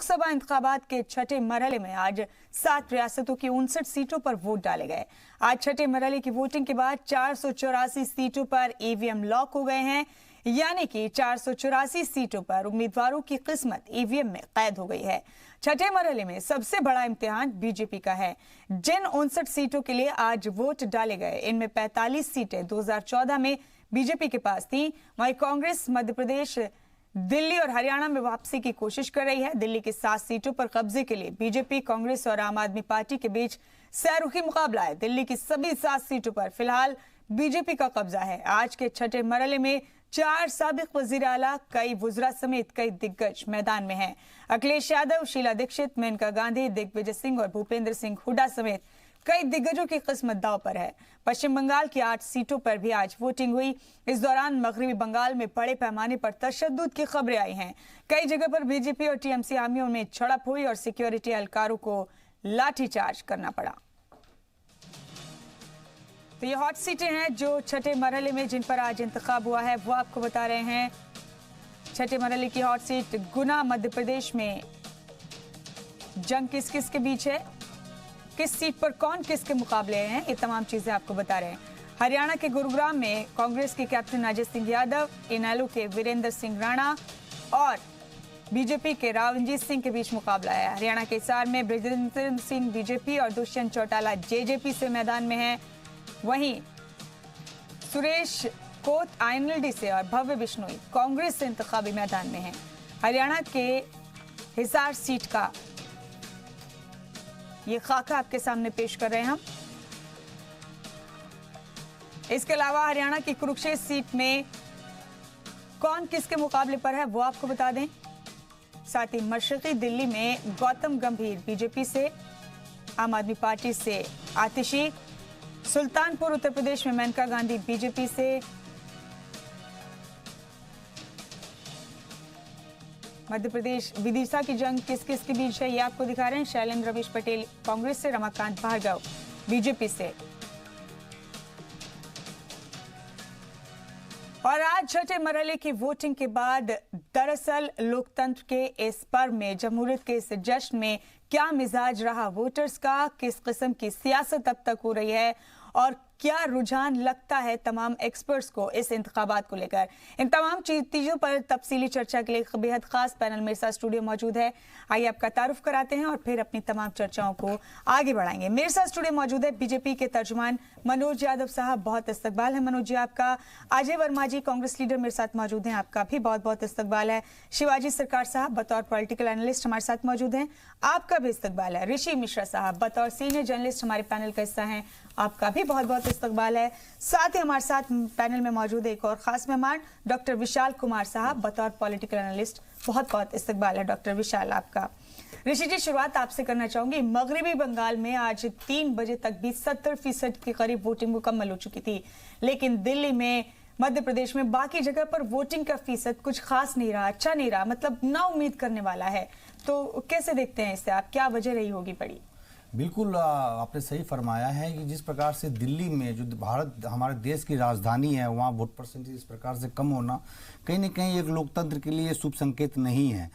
लोकसभा इंतखाबात के छठे मरहले में आज 7 रियासतों की 59 सीटों पर वोट डाले गए। आज छठे मरहले की वोटिंग के बाद 484 सीटों पर ईवीएम लॉक हो गए हैं, यानी कि 484 सीटों पर उम्मीदवारों की किस्मत ईवीएम में कैद हो गई है। छठे मरहले में सबसे बड़ा इम्तिहान बीजेपी का है। जिन 59 सीटों के लिए आज वोट डाले गए, इनमें 45 सीटें 2014 में बीजेपी के पास थी। वहीं कांग्रेस मध्य प्रदेश, दिल्ली और हरियाणा में वापसी की कोशिश कर रही है। दिल्ली की 7 सीटों पर कब्जे के लिए बीजेपी, कांग्रेस और आम आदमी पार्टी के बीच सैरुखी मुकाबला है। दिल्ली की सभी 7 सीटों पर फिलहाल बीजेपी का कब्जा है। आज के छठे मरहले में 4 साबिक वजीर आला, कई वुज़रा समेत कई दिग्गज मैदान में हैं। अखिलेश यादव, शीला दीक्षित, मेनका गांधी, दिग्विजय सिंह और भूपेंद्र सिंह हुड्डा समेत कई दिग्गजों की किस्मत दांव पर है। पश्चिम बंगाल की 8 सीटों पर भी आज वोटिंग हुई। इस दौरान मगरबी बंगाल में बड़े पैमाने पर तशद्दुद की खबरें आई हैं। कई जगह पर बीजेपी और टीएमसी आर्मियों में झड़प हुई और सिक्योरिटी एहलकारों को लाठीचार्ज करना पड़ा। तो ये हॉट सीटें हैं जो छठे मरहले में जिन पर आज इंतखाब हुआ है, वो आपको बता रहे हैं। छठे मरहले की हॉट सीट गुना मध्य प्रदेश में जंग किस किस के बीच है, किस सीट पर कौन किसके मुकाबले हैं, ये तमाम चीजें आपको बता रहे हैं। हरियाणा के गुरुग्राम में कांग्रेस के कैप्टन अजय सिंह यादव, इनेलो के वीरेंद्र सिंह राणा और बीजेपी के रावनजीत सिंह के बीच मुकाबला है। हरियाणा के हिसार में बृजेंद्र सिंह बीजेपी और दुष्यंत चौटाला जेजेपी से मैदान में हैं। वहीं सुरेश कोत आईएनएलडी से और भव्य बिश्नोई कांग्रेस से इंतखाबी मैदान में हैं। हरियाणा के हिसार सीट का ये खाका आपके सामने पेश कर रहे हैं हम। इसके अलावा हरियाणा की कुरुक्षेत्र सीट में कौन किसके मुकाबले पर है, वो आपको बता दें। साथ ही मशरकी दिल्ली में गौतम गंभीर बीजेपी से, आम आदमी पार्टी से आतिशी, सुल्तानपुर उत्तर प्रदेश में मेनका गांधी बीजेपी से, मध्य प्रदेश विदिशा की जंग किस किस के बीच है, ये आपको दिखा रहे हैं। शैलेंद्र रमेश पटेल कांग्रेस से, रमाकांत भार्गव बीजेपी से। और आज छठे मरहले की वोटिंग के बाद दरअसल लोकतंत्र के इस पर्व में, जमहूरियत के इस जश्न में क्या मिजाज रहा वोटर्स का, किस किस्म की सियासत अब तक हो रही है और क्या रुझान लगता है तमाम एक्सपर्ट्स को इस इंतखाबात को लेकर, इन तमाम चीजों पर तफसीली चर्चा के लिए एक बेहद खास पैनल मेरे साथ स्टूडियो मौजूद है। आइए आपका तारुफ कराते हैं और फिर अपनी तमाम चर्चाओं को आगे बढ़ाएंगे। मेरे साथ स्टूडियो मौजूद है बीजेपी के तर्जुमान मनोज यादव साहब, बहुत इस्तकबाल है मनोज जी आपका। अजय वर्मा जी कांग्रेस लीडर मेरे साथ मौजूद हैं, आपका भी बहुत बहुत इस्तकबाल है। शिवाजी सरकार साहब बतौर पॉलिटिकल एनालिस्ट हमारे साथ मौजूद हैं, आपका भी इस्तकबाल है। ऋषि मिश्रा साहब बतौर सीनियर जर्नलिस्ट हमारे पैनल का हिस्सा हैं, आपका भी बहुत बहुत इस्तकबाल है। साथ ही हमारे साथ पैनल में मौजूद एक और खास मेहमान डॉक्टर विशाल कुमार साहब बतौर पॉलिटिकल एनालिस्ट, बहुत बहुत इस्तकबाल है डॉक्टर विशाल आपका। ऋषि जी, शुरुआत आपसे करना चाहूंगी। मगरबी बंगाल में आज 3 बजे तक भी 70% के करीब वोटिंग मुकम्मल हो चुकी थी, लेकिन दिल्ली में, मध्य प्रदेश में, बाकी जगह पर वोटिंग का फीसद कुछ खास नहीं रहा, अच्छा नहीं रहा, मतलब ना उम्मीद करने वाला है। तो कैसे देखते हैं इसे आप, क्या वजह रही होगी बड़ी? बिल्कुल आपने सही फरमाया है कि जिस प्रकार से दिल्ली में, जो भारत हमारे देश की राजधानी है, वहाँ वोट परसेंटेज इस प्रकार से कम होना कहीं न कहीं एक लोकतंत्र के लिए शुभ संकेत नहीं है।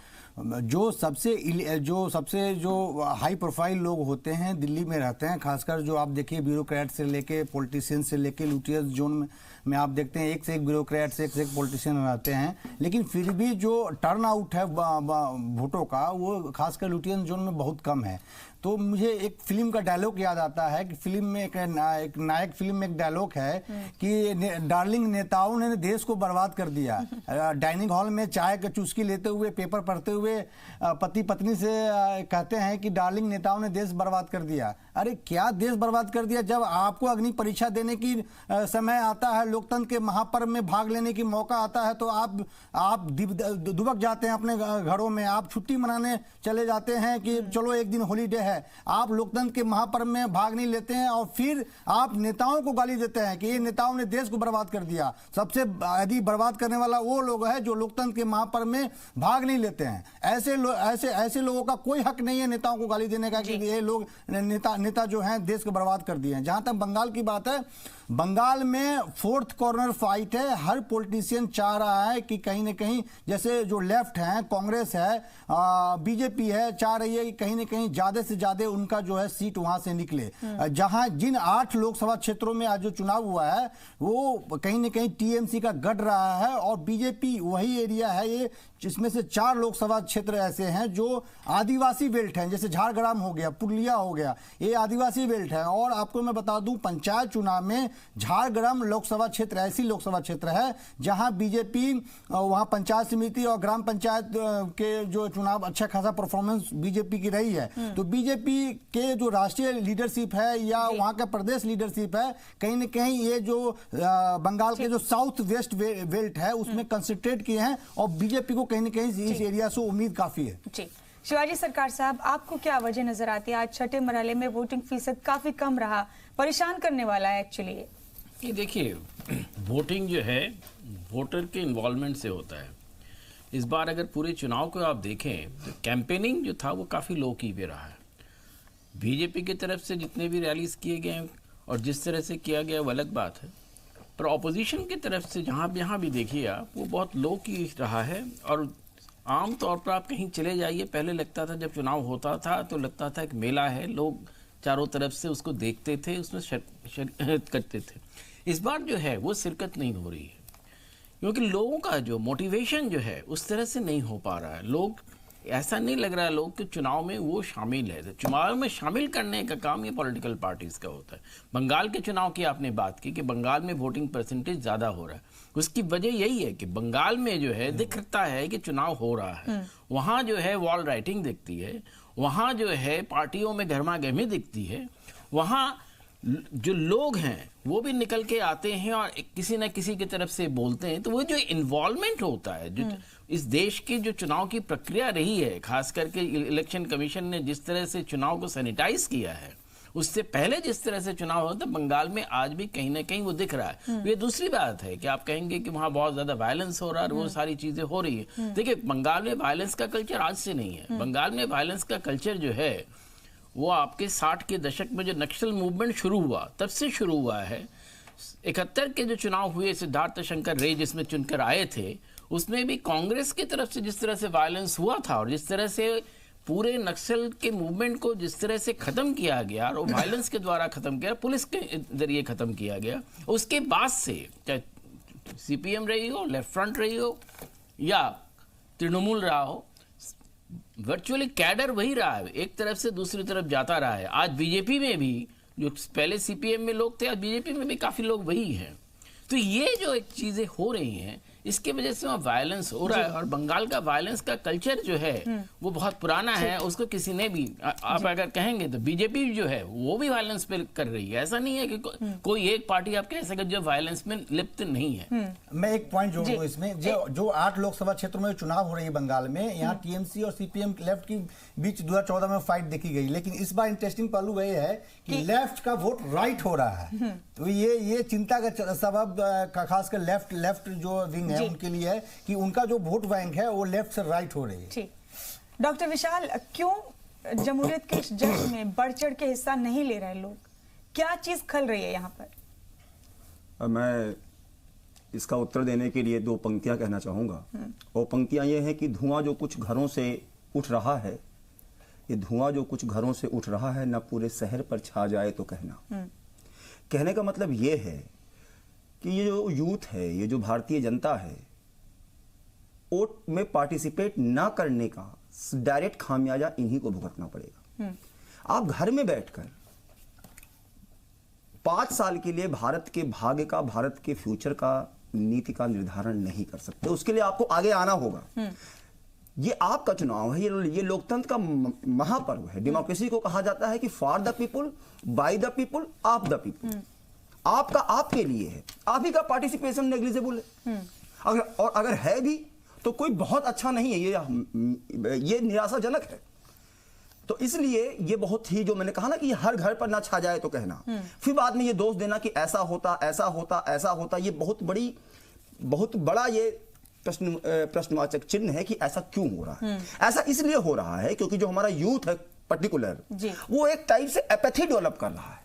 जो सबसे हाई प्रोफाइल लोग होते हैं दिल्ली में रहते हैं, खासकर जो आप देखिए ब्यूरोक्रेट से लेके पॉलिटिशियन से लेके लुटियर्स जोन में आप देखते हैं एक से एक ब्यूरोक्रेट से एक पॉलिटिशियन रहते हैं, लेकिन फिर भी जो टर्न आउट है वोटों का वो खासकर लुटियन जोन में बहुत कम है। तो मुझे एक फिल्म का डायलॉग याद आता है कि फिल्म में एक नायक फिल्म में एक डायलॉग है कि डार्लिंग नेताओं ने देश को बर्बाद कर दिया। डाइनिंग हॉल में चाय का चुस्की लेते हुए, पेपर पढ़ते हुए पति पत्नी से कहते हैं कि डार्लिंग नेताओं ने देश बर्बाद कर दिया। अरे क्या देश बर्बाद कर दिया? जब आपको अग्नि परीक्षा देने की समय आता है, लोकतंत्र के महापर्व में भाग लेने की मौका आता है, तो आप दुबक जाते हैं अपने घरों में, आप छुट्टी मनाने चले जाते हैं कि चलो एक दिन हॉलीडे है। आप लोकतंत्र के महापर्व में भाग नहीं लेते हैं और फिर आप नेताओं को गाली देते हैं कि ये नेताओं ने देश को बर्बाद कर दिया। सबसे यदि बर्बाद करने वाला वो लोग हैं जो लोकतंत्र के महापर्व में भाग नहीं लेते हैं। ऐसे लोगों का कोई हक नहीं है नेताओं को गाली देने का कि ये लोग नेता जो हैं देश को बर्बाद कर दिए हैं। जहां तक बंगाल की बात है, बंगाल में फोर्थ कॉर्नर फाइट है। हर पॉलिटिशियन चाह रहा है कि कहीं ना कहीं, जैसे जो लेफ्ट है, कांग्रेस है, बीजेपी है, चाह रही है कि कहीं ना कहीं ज्यादा से ज्यादा उनका जो है सीट वहां से निकले। जहां जिन 8 लोकसभा क्षेत्रों में आज जो चुनाव हुआ है वो कहीं ना कहीं टीएमसी का गढ़ रहा है और बीजेपी वही एरिया है ये जिसमें से 4 लोकसभा क्षेत्र ऐसे हैं जो आदिवासी बेल्ट हैं, जैसे झारग्राम हो गया, पुरुलिया हो गया, ये आदिवासी बेल्ट है। और आपको मैं बता दूं, पंचायत चुनाव में झारग्राम लोकसभा क्षेत्र ऐसी लोकसभा क्षेत्र है जहां बीजेपी वहां पंचायत समिति और ग्राम पंचायत के जो चुनाव अच्छा खासा परफॉर्मेंस बीजेपी की रही है। तो बीजेपी के जो राष्ट्रीय लीडरशिप है या वहां का प्रदेश लीडरशिप है, कहीं ना कहीं ये जो बंगाल के जो साउथ वेस्ट बेल्ट है उसमें कंसंट्रेट किए हैं और बीजेपी को कहीं ना कहीं इस एरिया से उम्मीद काफी है। जी शिवाजी सरकार साहब, आपको क्या वजह नजर आती है? आज छठे मरहले में वोटिंग फीसद काफी कम रहा, परेशान करने वाला है एक्चुअली ये देखिए, वोटिंग जो है वोटर के इन्वॉल्वमेंट से होता है। इस बार अगर पूरे चुनाव को आप देखें तो कैंपेनिंग जो था वो काफ़ी लो की भी रहा है। बीजेपी की तरफ से जितने भी रैलीज किए गए और जिस तरह से किया गया वो अलग बात है, पर ऑपोजिशन की तरफ से जहाँ भी देखिए आप, वो बहुत लो की रहा है। और आम तौर पर आप कहीं चले जाइए, पहले लगता था जब चुनाव होता था तो लगता था एक मेला है, लोग चारों तरफ से उसको देखते थे, उसमें शिरकत करते थे। इस बार जो है वो शिरकत नहीं हो रही है क्योंकि लोगों का जो मोटिवेशन जो है उस तरह से नहीं हो पा रहा है। लोग, ऐसा नहीं लग रहा है लोग कि चुनाव में वो शामिल है। तो चुनाव में शामिल करने का काम ये पॉलिटिकल पार्टीज का होता है। बंगाल के चुनाव की आपने बात की कि बंगाल में वोटिंग परसेंटेज ज़्यादा हो रहा है, उसकी वजह यही है कि बंगाल में जो है दिखता है कि चुनाव हो रहा है, वहाँ जो है वॉल राइटिंग दिखती है, वहाँ जो है पार्टियों में गर्मा गर्मी दिखती है, वहाँ जो लोग हैं वो भी निकल के आते हैं और किसी न किसी की तरफ से बोलते हैं। तो वो जो इन्वॉल्वमेंट होता है, जो इस देश की जो चुनाव की प्रक्रिया रही है, खास करके इलेक्शन कमीशन ने जिस तरह से चुनाव को सैनिटाइज किया है, उससे पहले जिस तरह से चुनाव होता है बंगाल में आज भी कहीं ना कहीं वो दिख रहा है। ये दूसरी बात है कि आप कहेंगे कि वहाँ बहुत ज्यादा वायलेंस हो रहा है और वो सारी चीजें हो रही है। देखिए, बंगाल में वायलेंस का कल्चर आज से नहीं है। बंगाल में वायलेंस का कल्चर जो है वो आपके 60 के दशक में जो नक्सल मूवमेंट शुरू हुआ तब से शुरू हुआ है। 71 के जो चुनाव हुए, सिद्धार्थ शंकर रे जिसमें चुनकर आए थे, उसमें भी कांग्रेस की तरफ से जिस तरह से वायलेंस हुआ था और जिस तरह से पूरे नक्सल के मूवमेंट को जिस तरह से खत्म किया गया और वायलेंस के द्वारा खत्म किया, पुलिस के जरिए खत्म किया गया, उसके बाद से चाहे सीपीएम रही हो, लेफ्ट फ्रंट रही हो या तृणमूल रहा हो, वर्चुअली कैडर वही रहा है, एक तरफ से दूसरी तरफ जाता रहा है। आज बीजेपी में भी जो पहले सीपीएम में लोग थे, आज बीजेपी में भी काफी लोग वही हैं। तो ये जो एक चीजें हो रही हैं, इसके वजह से वहाँ वायलेंस हो रहा है। और बंगाल का वायलेंस का कल्चर जो है वो बहुत पुराना है, उसको किसी ने भी आप अगर कहेंगे तो बीजेपी जो है वो भी वायलेंस पे कर रही है। ऐसा नहीं है कि कोई एक पार्टी आप कह सके जो वायलेंस में लिप्त नहीं है। मैं एक पॉइंट जोड़ दूं इसमें, जो 8 लोकसभा क्षेत्रों में चुनाव हो रही है बंगाल में, यहाँ टीएमसी और सीपीएम लेफ्ट की बीच 2014 में फाइट देखी गई, लेकिन इस बार इंटरेस्टिंग पहलू ये है कि लेफ्ट का वोट राइट हो रहा है। तो ये चिंता का सबब खासकर लेफ्ट जो विंग है उनके लिए है कि उनका जो वोट बैंक है वो लेफ्ट से राइट हो रही है। डॉक्टर विशाल, क्यों जमहूरियत के जश्न में बढ़ चढ़ के हिस्सा नहीं ले रहे लोग? क्या चीज खल रही है यहाँ पर? मैं इसका उत्तर देने के लिए 2 पंक्तियां कहना चाहूंगा। और पंक्तियां ये हैं कि धुआं जो कुछ घरों से उठ रहा है, ये धुआं जो कुछ घरों से उठ रहा है, ना पूरे शहर पर छा जाए तो कहना। कहने का मतलब ये है कि ये जो यूथ है, ये जो भारतीय जनता है, वोट में पार्टिसिपेट ना करने का डायरेक्ट खामियाजा इन्हीं को भुगतना पड़ेगा। आप घर में बैठकर 5 साल के लिए भारत के भाग्य का, भारत के फ्यूचर का, नीति का निर्धारण नहीं कर सकते। उसके लिए आपको आगे आना होगा। ये आपका चुनाव है, ये लोकतंत्र का महापर्व है। डेमोक्रेसी को कहा जाता है कि for the people, by the people, of the people. आपका आपके लिए है, आप ही का पार्टिसिपेशन नेग्लिजिबल है। अगर है भी तो कोई बहुत अच्छा नहीं है, ये निराशाजनक है। तो इसलिए ये बहुत ही, जो मैंने कहा ना कि हर घर पर ना छा जाए तो कहना, फिर बाद में ये दोष देना कि ऐसा होता, ये बहुत बड़ा ये प्रश्नवाचक चिन्ह है कि ऐसा क्यों हो रहा है। ऐसा इसलिए हो रहा है क्योंकि जो हमारा यूथ है पर्टिकुलर, वो एक टाइप से एपैथी डेवलप कर रहा है।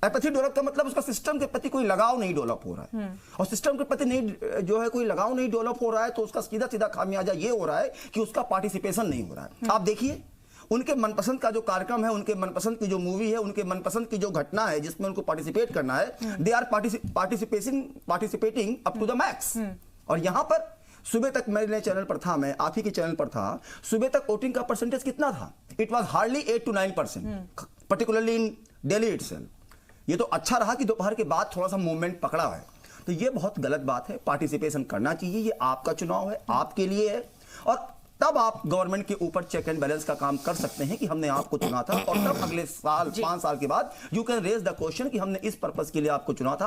एपैथी डेवलप का मतलब उसका सिस्टम के प्रति कोई लगाव नहीं डेवलप हो रहा है, और सिस्टम के प्रति नहीं जो है कोई लगाव नहीं डेवलप हो रहा है, तो उसका सीधा सीधा खामियाजा ये हो रहा है कि उसका पार्टिसिपेशन नहीं हो रहा है। आप देखिए उनके मनपसंद का जो कार्यक्रम है, उनके मनपसंद की जो मूवी है, उनके मनपसंद की जो घटना है जिसमें उनको पार्टिसिपेट करना है, they are participating up to the max. और यहां पर सुबह तक मेरे चैनल पर था, मैं आप ही के चैनल पर था, सुबह तक वोटिंग का परसेंटेज कितना था? It was hardly 8 to 9%, particularly in Delhi itself. ये तो अच्छा रहा कि दोपहर के बाद थोड़ा सा मूवमेंट पकड़ा है, तो ये बहुत गलत बात है। पार्टिसिपेशन करना चाहिए, ये आपका चुनाव है, आपके लिए है, और तब आप गवर्नमेंट के ऊपर चेक एंड बैलेंस का काम कर सकते हैं कि हमने आपको चुना था, और तब अगले साल 5 साल के बाद you can raise the question कि हमने इस पर्पस के लिए आपको चुना था,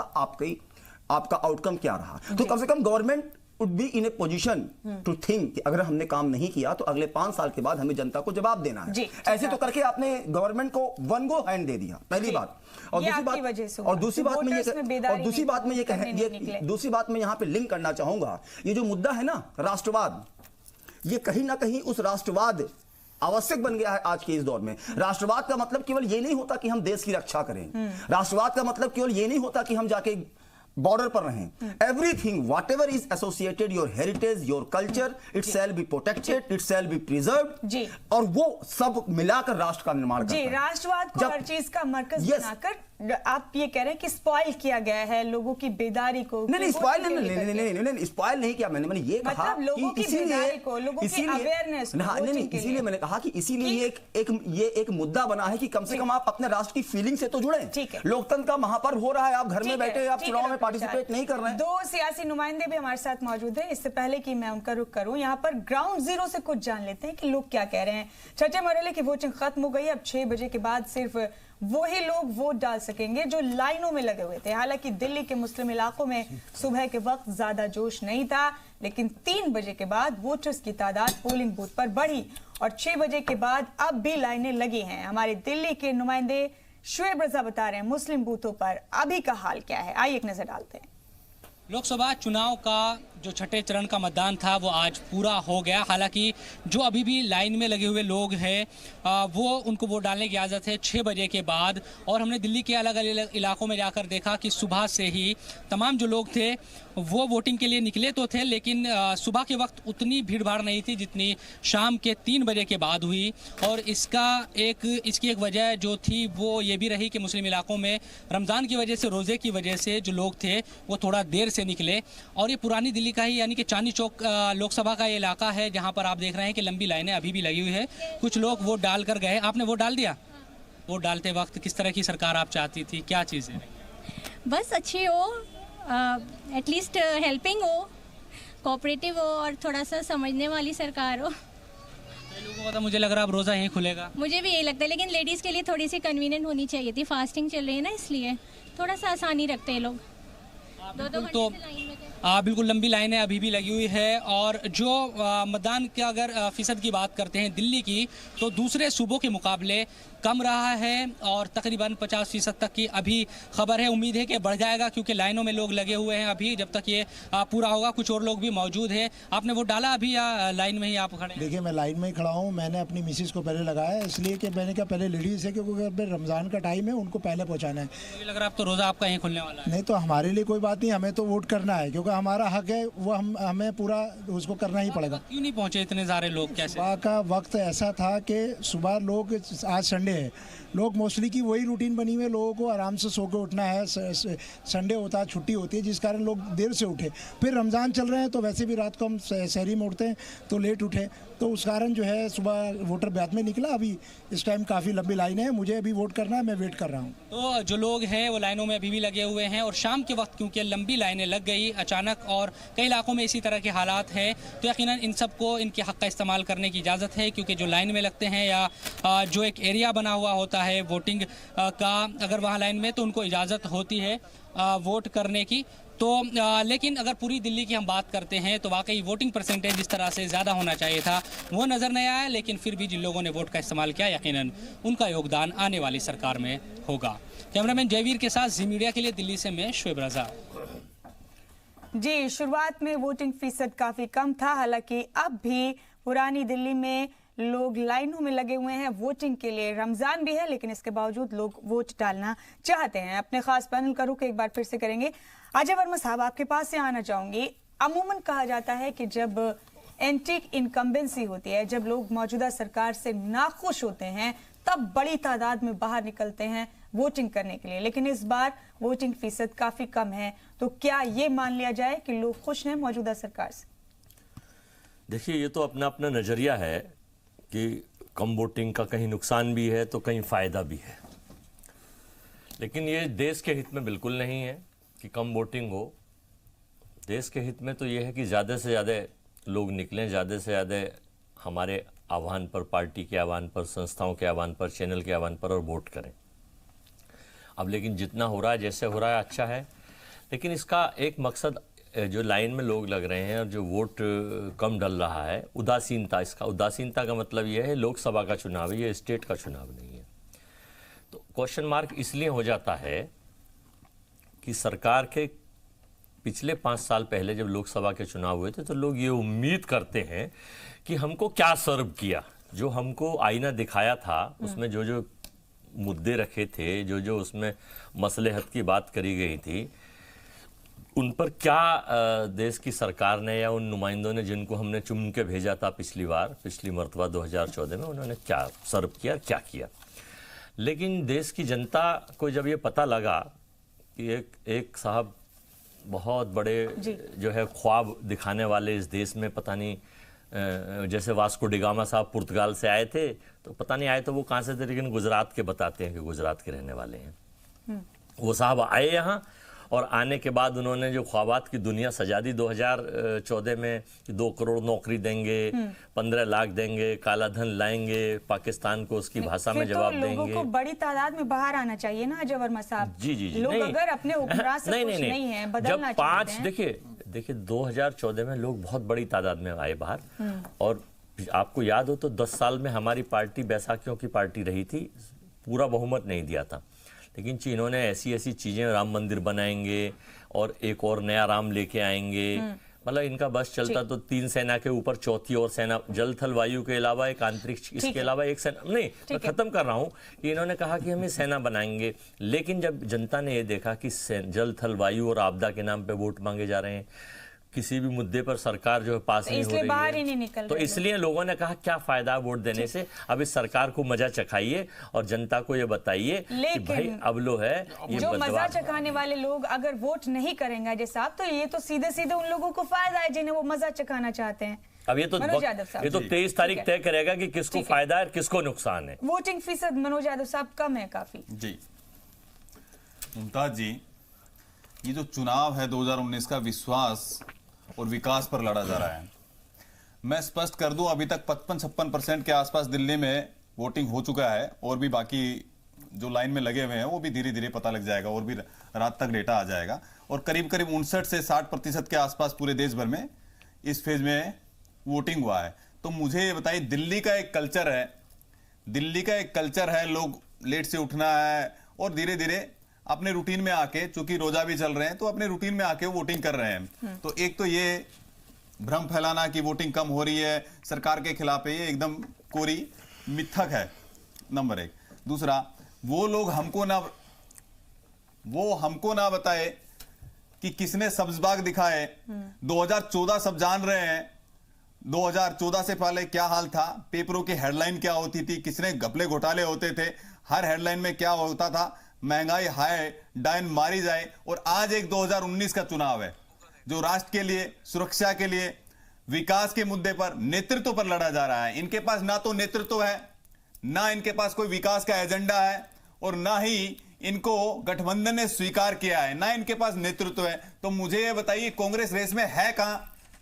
आपका आउटकम क्या रहा। तो कम से कम government would be in a position to think कि अगर हमने काम नहीं किया तो अगले 5 साल के बाद हमें जनता को जवाब देना है। ऐसे तो करके आपने गवर्नमेंट को वन गो हैंड दे दिया, पहली बात। और दूसरी बात में यहाँ पे लिंक करना चाहूंगा, ये जो मुद्दा है ना राष्ट्रवाद, ये कहीं ना कहीं उस राष्ट्रवाद आवश्यक बन गया है आज के इस दौर में। राष्ट्रवाद का मतलब केवल ये नहीं होता कि हम देश की रक्षा करें, राष्ट्रवाद का मतलब केवल ये नहीं होता कि हम जाके बॉर्डर पर रहें। Everything what ever is associated your heritage, your culture, it shall be protected, it shall be preserved, और वो सब मिलाकर राष्ट्र का निर्माण करता है। राष्ट्रवाद को हर चीज का मरकज बनाकर आप ये कह रहे हैं कि स्पॉइल किया गया है लोगों की बेदारी को। नहीं, स्पॉइल नहीं, स्पॉइल नहीं किया मैंने ये कहा मतलब लोगों की बेदारी को, लोगों की अवेयरनेस, नहीं, इसीलिए मैंने कहा कि इसीलिए ये एक मुद्दा बना है कि कम से कम आप अपने राष्ट्र की फीलिंग से तो जुड़े। लोकतंत्र का महापर्व हो रहा है, आप घर में बैठे आप चुनाव में पार्टिसिपेट नहीं कर रहे हैं। 2 सियासी नुमाइंदे भी हमारे साथ मौजूद है। इससे पहले कि मैं उनका रुख करूं, यहाँ पर ग्राउंड जीरो से कुछ जान लेते हैं कि लोग क्या कह रहे हैं। चचे मरहले की वोटिंग खत्म हो गई, अब 6 बजे के बाद सिर्फ वही लोग वोट डाल सकेंगे जो लाइनों में लगे हुए थे। हालांकि दिल्ली के मुस्लिम इलाकों में सुबह के वक्त ज्यादा जोश नहीं था, लेकिन 3 बजे के बाद वोटर्स की तादाद पोलिंग बूथ पर बढ़ी और 6 बजे के बाद अब भी लाइनें लगी हैं। हमारे दिल्ली के नुमाइंदे शुएब रजा बता रहे हैं मुस्लिम बूथों पर अभी का हाल क्या है। आइए एक नजर डालते हैं। लोकसभा चुनाव का जो छठे चरण का मतदान था वो आज पूरा हो गया। हालांकि जो अभी भी लाइन में लगे हुए लोग हैं वो उनको वोट डालने की इजाज़त है 6 बजे के बाद। और हमने दिल्ली के अलग अलग इलाकों में जाकर देखा कि सुबह से ही तमाम जो लोग थे वो वोटिंग के लिए निकले तो थे, लेकिन सुबह के वक्त उतनी भीड़ भाड़ नहीं थी जितनी शाम के 3 बजे के बाद हुई। और इसकी एक वजह जो थी वो ये भी रही कि मुस्लिम इलाकों में रमज़ान की वजह से, रोज़े की वजह से जो लोग थे वो थोड़ा देर से निकले। और ये पुरानी दिल्ली का ही यानी कि चांदनी चौक लोकसभा का ये इलाका है जहाँ पर आप देख रहे हैं कि लंबी लाइनें अभी भी लगी हुई है। कुछ लोग वोट डाल कर गए। आपने वोट डाल दिया? वोट डालते वक्त किस तरह की सरकार आप चाहती थी, क्या चीज़ें? बस अच्छी हो, एटलीस्ट हेल्पिंग हो, कोऑपरेटिव हो और थोड़ा सा समझने वाली सरकार हो। लोगों को तो मुझे लग रहा है अब रोज़ा यहीं खुलेगा। मुझे भी यही लगता है, लेकिन लेडीज़ के लिए थोड़ी सी कन्वीनियंट होनी चाहिए थी। फास्टिंग चल रही है ना, इसलिए थोड़ा सा आसानी रखते हैं लोग। 2-2 घंटे से लाइन में थे। बिल्कुल लंबी लाइनें अभी भी लगी हुई है। और जो मतदान के अगर फीसद की बात करते हैं दिल्ली की, तो दूसरे सूबों के मुकाबले कम रहा है और तकरीबन 50% तक की अभी खबर है। उम्मीद है कि बढ़ जाएगा क्योंकि लाइनों में लोग लगे हुए हैं अभी, जब तक ये पूरा होगा। कुछ और लोग भी मौजूद हैं। आपने वोट डाला अभी या लाइन में ही आप खड़े हैं? देखिए, मैं लाइन में ही खड़ा हूँ। मैंने अपनी मिसिस को पहले लगाया, इसलिए कि मैंने कहा पहले लेडीज़ है क्योंकि रमज़ान का टाइम है, उनको पहले पहुँचाना है। मुझे लग रहा है अब तो रोज़ा आपका यहीं खुलने वाला है। नहीं तो हमारे लिए कोई बात नहीं, हमें तो वोट करना है क्योंकि हमारा हक है, वो हमें पूरा उसको करना ही पड़ेगा। क्यों नहीं पहुँचे इतने सारे लोग? कैसे? सुबह का वक्त ऐसा था कि सुबह लोग, आज संडे है, लोग मोस्टली की वही रूटीन बनी हुई है, लोगों को आराम से सो के उठना है, संडे होता है, छुट्टी होती है, जिस कारण लोग देर से उठे। फिर रमज़ान चल रहे हैं तो वैसे भी रात को हम सहरी में उठते हैं तो लेट उठे, तो उस कारण जो है सुबह वोटर बाद में निकला। अभी इस टाइम काफ़ी लंबी लाइन है, मुझे अभी वोट करना है, मैं वेट कर रहा हूँ। तो जो लोग हैं वो लाइनों में अभी भी लगे हुए हैं और शाम के वक्त क्योंकि लंबी लाइनें लग गई अचानक और कई इलाकों में इसी तरह के हालात हैं, तो यकीनन इन सबको इनके हक़ का इस्तेमाल करने की इजाज़त है। क्योंकि जो लाइन में लगते हैं या जो एक एरिया बना हुआ होता है वोटिंग का, अगर वहाँ लाइन में, तो उनको इजाज़त होती है वोट करने की। तो लेकिन अगर पूरी दिल्ली की हम बात करते हैं तो वाकई वोटिंग परसेंटेज जिस तरह से ज़्यादा होना चाहिए था वो नज़र नहीं आया। लेकिन फिर भी जिन लोगों ने वोट का इस्तेमाल किया, यकीनन उनका योगदान आने वाली सरकार में होगा। कैमरामैन जयवीर के साथ जी मीडिया के लिए दिल्ली से मैं शुएब रजा। जी, शुरुआत में वोटिंग फीसद काफी कम था, हालांकि अब भी पुरानी दिल्ली में लोग लाइनों में लगे हुए हैं वोटिंग के लिए। रमजान भी है लेकिन इसके बावजूद लोग वोट डालना चाहते हैं। अपने खास पैनल का रुख एक बार फिर से करेंगे। अजय वर्मा साहब, आपके पास से आना चाहूंगी। अमूमन कहा जाता है कि जब एंटीक इनकम्बेंसी होती है, जब लोग मौजूदा सरकार से नाखुश होते हैं, तब बड़ी तादाद में बाहर निकलते हैं वोटिंग करने के लिए, लेकिन इस बार वोटिंग फीसद काफी कम है। तो क्या ये मान लिया जाए कि लोग खुश हैं मौजूदा सरकार से? देखिए, ये तो अपना अपना नजरिया है कि कम वोटिंग का कहीं नुकसान भी है तो कहीं फायदा भी है, लेकिन ये देश के हित में बिल्कुल नहीं है कि कम वोटिंग हो। देश के हित में तो ये है कि ज़्यादा से ज़्यादा लोग निकलें, ज़्यादा से ज़्यादा हमारे आह्वान पर, पार्टी के आह्वान पर, संस्थाओं के आह्वान पर, चैनल के आह्वान पर और वोट करें। अब लेकिन जितना हो रहा है, जैसे हो रहा है, अच्छा है, लेकिन इसका एक मकसद, जो लाइन में लोग लग रहे हैं और जो वोट कम डल रहा है, उदासीनता। इसका उदासीनता का मतलब यह है लोकसभा का चुनाव है, ये स्टेट का चुनाव नहीं है। तो क्वेश्चन मार्क इसलिए हो जाता है कि सरकार के पिछले 5 साल पहले जब लोकसभा के चुनाव हुए थे तो लोग ये उम्मीद करते हैं कि हमको क्या सर्व किया, जो हमको आईना दिखाया था, उसमें जो जो मुद्दे रखे थे, जो जो उसमें मसलेहत की बात करी गई थी, उन पर क्या देश की सरकार ने या उन नुमाइंदों ने जिनको हमने चुन के भेजा था पिछली मरतबा 2014 में, उन्होंने क्या सर्व किया, क्या किया। लेकिन देश की जनता को जब ये पता लगा कि एक साहब बहुत बड़े जो है ख्वाब दिखाने वाले इस देश में, पता नहीं जैसे वास्को डिगामा साहब पुर्तगाल से आए थे, तो पता नहीं आए तो वो कहाँ से थे, लेकिन गुजरात के बताते हैं कि गुजरात के रहने वाले हैं। वो साहब आए यहाँ और आने के बाद उन्होंने जो ख्वाबात की दुनिया सजा दी 2014 में कि 2 करोड़ नौकरी देंगे, 15 लाख देंगे, काला धन लाएंगे, पाकिस्तान को उसकी भाषा में जवाब देंगे। लोगों को बड़ी तादाद में बाहर आना चाहिए ना अजय वर्मा साहब। जी जी जी, लोग अगर अपने हुक्मरान से खुश नहीं है, बदलना चाहते हैं। देखिए 2014 में लोग बहुत बड़ी तादाद में आए बाहर, और आपको याद हो तो 10 साल में हमारी पार्टी बैसाखियों की पार्टी रही थी, पूरा बहुमत नहीं दिया था। लेकिन चीनों ने ऐसी ऐसी चीज़ें, राम मंदिर बनाएंगे और एक और नया राम लेके आएंगे, मतलब इनका बस चलता तो 3 सेना के ऊपर 4थी और सेना, जल थल वायु के अलावा एक अंतरिक्ष, इसके अलावा एक सेना नहीं। मैं खत्म कर रहा हूँ कि इन्होंने कहा कि हम ये सेना बनाएंगे, लेकिन जब जनता ने ये देखा कि जल थल वायु और आपदा के नाम पे वोट मांगे जा रहे हैं, किसी भी मुद्दे पर सरकार जो है पास नहीं हो रही है, तो इसलिए लोगों ने कहा क्या फायदा वोट देने से, अब इस सरकार को मजा चखाइए और जनता को ये बताइए कि भाई अब लो है ये जो मजा चखाने वाले लोग अगर वोट नहीं करेंगे अजय साहब, तो ये तो सीधे सीधे उन लोगों को फायदा है जिन्हें वो मजा चखाना चाहते हैं। अब ये तो 23 तारीख तय करेगा कि किसको फायदा है और किसको नुकसान है। वोटिंग फीसद मनोज यादव साहब कम है काफी। जी मुमताज जी, ये जो चुनाव है 2019 का विश्वास और विकास पर लड़ा जा रहा है। मैं स्पष्ट कर दूं, अभी तक 55-56% के आसपास दिल्ली में वोटिंग हो चुका है, और भी बाकी जो लाइन में लगे हुए हैं वो भी धीरे धीरे पता लग जाएगा, और भी रात तक डेटा आ जाएगा। और करीब करीब 59 से 60% के आसपास पूरे देश भर में इस फेज में वोटिंग हुआ है। तो मुझे ये बताइए, दिल्ली का एक कल्चर है, लोग लेट से उठना है और धीरे धीरे अपने रूटीन में आके, चूंकि रोजा भी चल रहे हैं तो अपने रूटीन में आके वोटिंग कर रहे हैं। तो एक तो ये भ्रम फैलाना कि वोटिंग कम हो रही है सरकार के खिलाफ है, ये एकदम कोरी मिथक है, नंबर 1। दूसरा, वो लोग हमको ना बताए कि किसने सब्जबाग दिखाए। 2014 सब जान रहे हैं, 2014 से पहले क्या हाल था, पेपरों की हेडलाइन क्या होती थी, किसने घपले घोटाले होते थे, हर हेडलाइन में क्या होता था, महंगाई हाय, डायन मारी जाए। और आज एक 2019 का चुनाव है जो राष्ट्र के लिए, सुरक्षा के लिए, विकास के मुद्दे पर, नेतृत्व पर लड़ा जा रहा है। इनके पास ना तो नेतृत्व है, ना इनके पास कोई विकास का एजेंडा है, और ना ही इनको गठबंधन ने स्वीकार किया है, ना इनके पास नेतृत्व है। तो मुझे ये बताइए, कांग्रेस रेस में है कहां?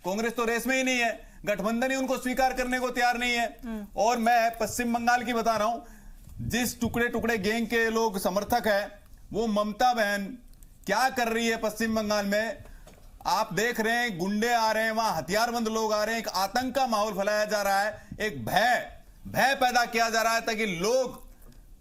कांग्रेस तो रेस में ही नहीं है, गठबंधन ही उनको स्वीकार करने को तैयार नहीं है। और मैं पश्चिम बंगाल की बता रहा हूं, जिस टुकड़े टुकड़े गैंग के लोग समर्थक है, वो ममता बहन क्या कर रही है पश्चिम बंगाल में, आप देख रहे हैं। गुंडे आ रहे हैं, वहां हथियारबंद लोग आ रहे हैं, एक आतंक का माहौल फैलाया जा रहा है, एक भय पैदा किया जा रहा है ताकि लोग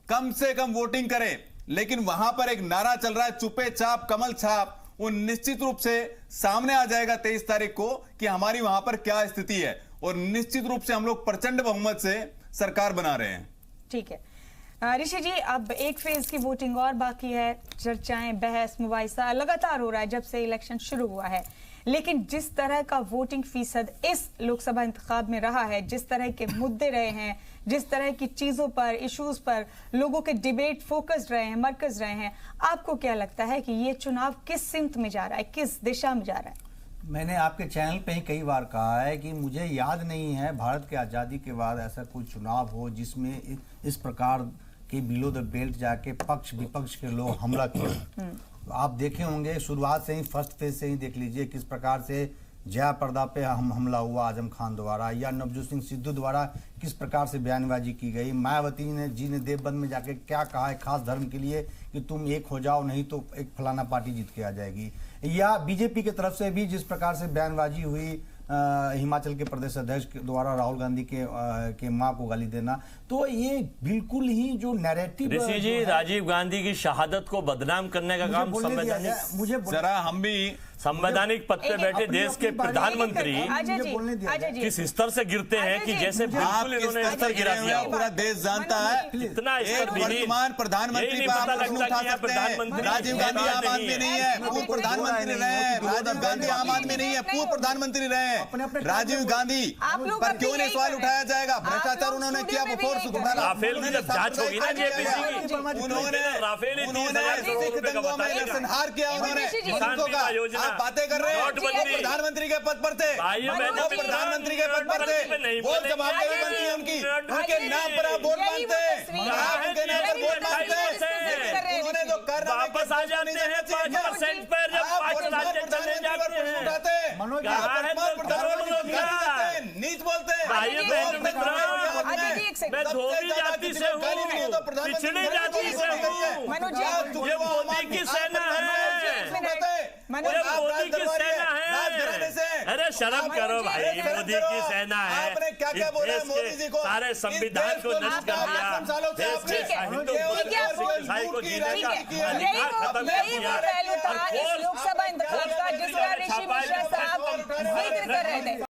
कम से कम वोटिंग करें। लेकिन वहां पर एक नारा चल रहा है, चुपे चाप कमल छाप। वो निश्चित रूप से सामने आ जाएगा 23 तारीख को कि हमारी वहां पर क्या स्थिति है, और निश्चित रूप से हम लोग प्रचंड बहुमत से सरकार बना रहे हैं। ठीक है ऋषि जी, अब एक फेज की वोटिंग और बाकी है। चर्चाएं, बहस, मुबाहिसा लगातार हो रहा है जब से इलेक्शन शुरू हुआ है, लेकिन जिस तरह का वोटिंग फीसद इस लोकसभा इंतखाब में रहा है, जिस तरह के मुद्दे रहे हैं, जिस तरह की चीजों पर, इश्यूज पर लोगों के डिबेट फोकस्ड रहे हैं, मरकज रहे हैं, आपको क्या लगता है कि ये चुनाव किस सिमत में जा रहा है, किस दिशा में जा रहा है? मैंने आपके चैनल पे ही कई बार कहा है कि मुझे याद नहीं है भारत के आज़ादी के बाद ऐसा कोई चुनाव हो जिसमें इस प्रकार के बिलो द बेल्ट जाके पक्ष विपक्ष के लोग हमला किए। आप देखे होंगे शुरुआत से ही, फर्स्ट फेज से ही देख लीजिए किस प्रकार से जया प्रदा पे हमला हुआ आजम खान द्वारा, या नवजोत सिंह सिद्धू द्वारा किस प्रकार से बयानबाजी की गई। मायावती जी ने देवबंद में जाके क्या कहा है खास धर्म के लिए कि तुम एक हो जाओ, नहीं तो एक फलाना पार्टी जीत के आ जाएगी। या बीजेपी की तरफ से भी जिस प्रकार से बयानबाजी हुई हिमाचल के प्रदेश अध्यक्ष के द्वारा राहुल गांधी के मां को गाली देना, तो ये बिल्कुल ही जो नैरेटिव ऋषि जी, राजीव गांधी की शहादत को बदनाम करने का काम संवैधानिक पद पे बैठे देश के प्रधानमंत्री किस स्तर से गिरते हैं कि जैसे बिल्कुल इन्होंने स्तर गिरा दिया। पूरा देश जानता है इतना वर्तमान प्रधानमंत्री राजीव गांधी आम आदमी नहीं है, पूर्व प्रधानमंत्री रहे हैं। राजीव गांधी आम आदमी नहीं है, पूर्व प्रधानमंत्री रहे हैं। राजीव गांधी पर क्यों नहीं सवाल उठाया जाएगा? भ्रष्टाचार उन्होंने किया, राफेल की जब जांच होगी ना जेपीसी की, उन्होंने सिख दंगों में नरसंहार किया, उन्होंने आप बातें कर रहे हैं। प्रधानमंत्री के पद पर थे, प्रधानमंत्री के पद पर थे, वोट जवाब देवी बनती है उनकी, उनके नाम पर आप वोट मांगते हैं, आप उनके नाम पर वोट मांगते हैं। उन्होंने जो कर रहा है वापस आ जाते हैं 5% पर, जब 5 राज्य चले जाते हैं नीच बोलते हैं। मैं धोबी जाति से हूँ, पिछड़ी जाति से हूँ, ये मोदी की सेना है, मोदी की सेना है। अरे शर्म करो भाई, मोदी की सेना है। आपने क्या क्या बोला है मोदी जी को? सारे संविधान को नष्ट कर दिया, देश के हिंदू को जीने का अधिकार खत्म कर दिया। लोकसभा इंतखाब का जिसका ऋषि मिश्रा साहब जिक्र कर रहे थे।